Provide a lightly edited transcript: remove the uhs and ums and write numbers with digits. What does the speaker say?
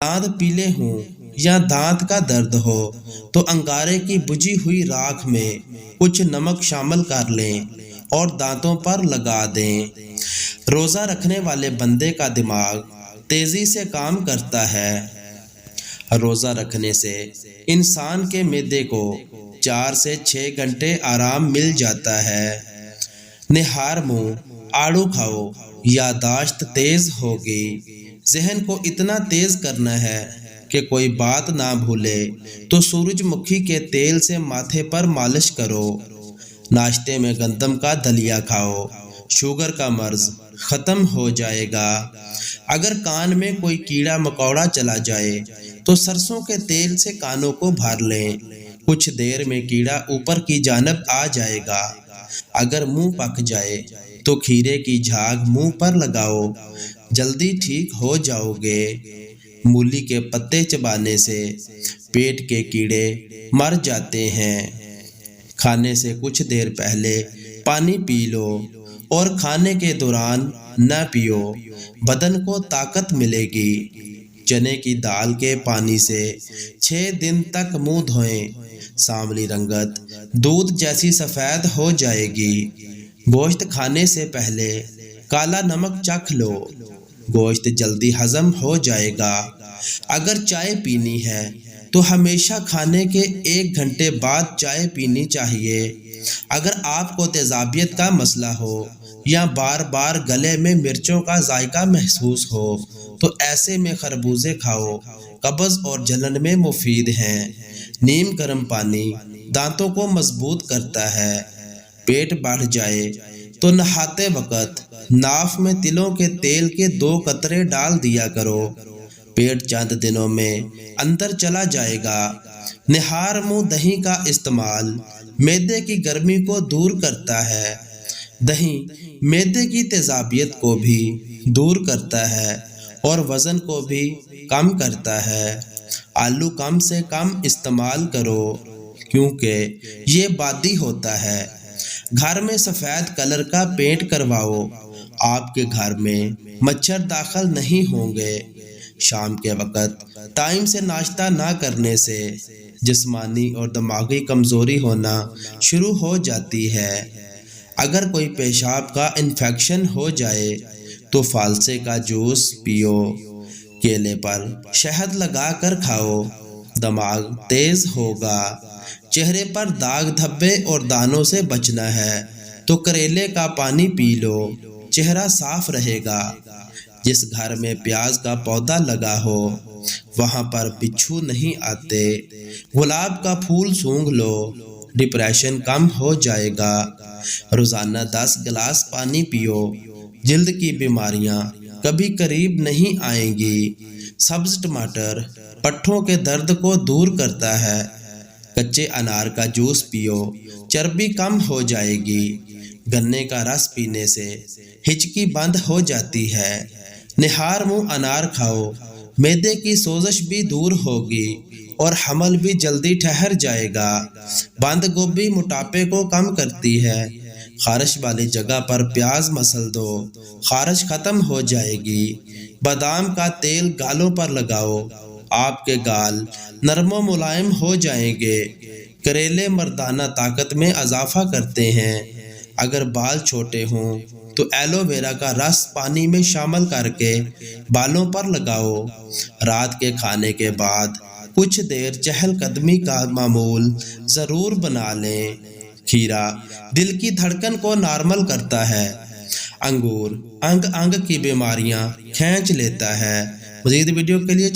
दांत पीले हों या दांत का दर्द हो तो अंगारे की बुझी हुई राख में कुछ नमक शामिल कर लें और दांतों पर लगा दें। रोज़ा रखने वाले बंदे का दिमाग तेज़ी से काम करता है। रोज़ा रखने से इंसान के मैदे को 4 से 6 घंटे आराम मिल जाता है। निहार मुँह आड़ू खाओ, यादाश्त तेज़ होगी। जहन को इतना तेज़ करना है कि कोई बात ना भूले तो सूरजमुखी के तेल से माथे पर मालिश करो। नाश्ते में गंदम का दलिया खाओ, शुगर का मर्ज ख़त्म हो जाएगा। अगर कान में कोई कीड़ा मकोड़ा चला जाए तो सरसों के तेल से कानों को भर लें, कुछ देर में कीड़ा ऊपर की जानब आ जाएगा। अगर मुंह पक जाए तो खीरे की झाग मुंह पर लगाओ, जल्दी ठीक हो जाओगे। मूली के पत्ते चबाने से पेट के कीड़े मर जाते हैं। खाने से कुछ देर पहले पानी पी लो और खाने के दौरान न पियो, बदन को ताकत मिलेगी। चने की दाल के पानी से 6 दिन तक मुंह धोएं, सांवली रंगत दूध जैसी सफ़ेद हो जाएगी। गोश्त खाने से पहले काला नमक चख लो, गोश्त जल्दी हजम हो जाएगा। अगर चाय पीनी है तो हमेशा खाने के 1 घंटे बाद चाय पीनी चाहिए। अगर आपको तेज़ाबियत का मसला हो या बार बार गले में मिर्चों का जायका महसूस हो तो ऐसे में खरबूजे खाओ, कब्ज़ और जलन में मुफीद हैं। नीम गर्म पानी दांतों को मजबूत करता है। पेट बढ़ जाए तो नहाते वक्त नाफ में तिलों के तेल के 2 कतरे डाल दिया करो, पेट चंद दिनों में अंदर चला जाएगा। निहार मुँह दही का इस्तेमाल मैदे की गर्मी को दूर करता है। दही मैदे की तेज़ाबियत को भी दूर करता है और वज़न को भी कम करता है। आलू कम से कम इस्तेमाल करो क्योंकि ये बादी होता है। घर में सफ़ेद कलर का पेंट करवाओ, आपके घर में मच्छर दाखिल नहीं होंगे। शाम के वक़्त टाइम से नाश्ता ना करने से जिस्मानी और दिमागी कमज़ोरी होना शुरू हो जाती है। अगर कोई पेशाब का इन्फेक्शन हो जाए तो फालसे का जूस पियो, केले पर शहद लगा कर खाओ, दिमाग तेज़ होगा। चेहरे पर दाग धब्बे और दानों से बचना है तो करेले का पानी पी लो, चेहरा साफ रहेगा। जिस घर में प्याज का पौधा लगा हो वहाँ पर बिच्छू नहीं आते। गुलाब का फूल सूंघ लो, डिप्रेशन कम हो जाएगा। रोज़ाना 10 गिलास पानी पियो, जल्द की बीमारियां कभी करीब नहीं आएंगी। सब्ज टमाटर पट्ठों के दर्द को दूर करता है। कच्चे अनार का जूस पियो, चर्बी कम हो जाएगी। गन्ने का रस पीने से हिचकी बंद हो जाती है। निहार मुँह अनार खाओ, मैदे की सोजिश भी दूर होगी और हमल भी जल्दी ठहर जाएगा। बंद गोभी मोटापे को कम करती है। खारिश वाली जगह पर प्याज मसल दो, खारिश ख़त्म हो जाएगी। बादाम का तेल गालों पर लगाओ, आपके गाल नरम व मुलायम हो जाएंगे। करेले मर्दाना ताकत में इजाफा करते हैं। अगर बाल छोटे हों तो एलोवेरा का रस पानी में शामिल करके बालों पर लगाओ। रात के खाने के बाद कुछ देर चहलकदमी का मामूल ज़रूर बना लें। खीरा दिल की धड़कन को नॉर्मल करता है। अंगूर अंग अंग की बीमारियां खींच लेता है। मज़ीद वीडियो के लिए